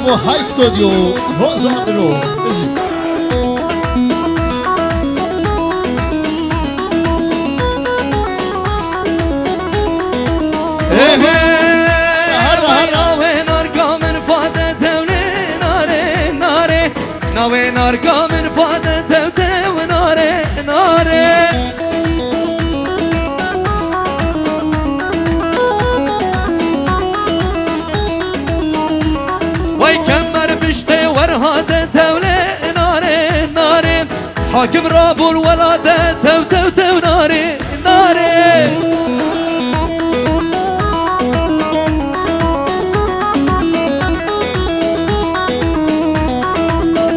رابو هاي استوديو روزاندرو ناوي نرقى من فادته وناري ناري ويكمر بشتي ورهادة تولي ناري ناري حاكم رابو الولادة تو ناري ناري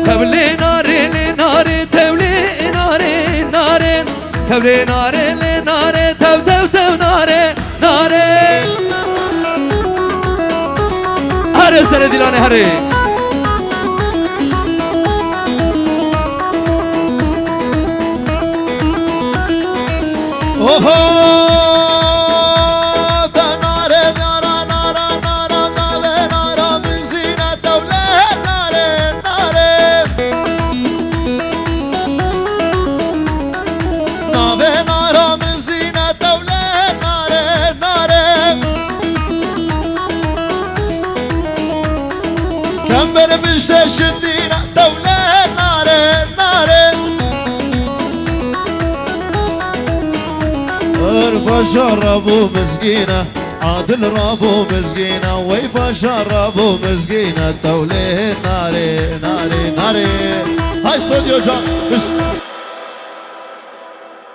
تولي ناري لناري تولي ناري ناري تولي ناري لناري تو ناري ناري هري سري دلاني هري كمبر بجده شدينا دولة ناري ناري باشا رابو مسكينة عادل رابو مسكينة وي باشا رابو مسكينة دولة ناري ناري ناري هاي استوديو جان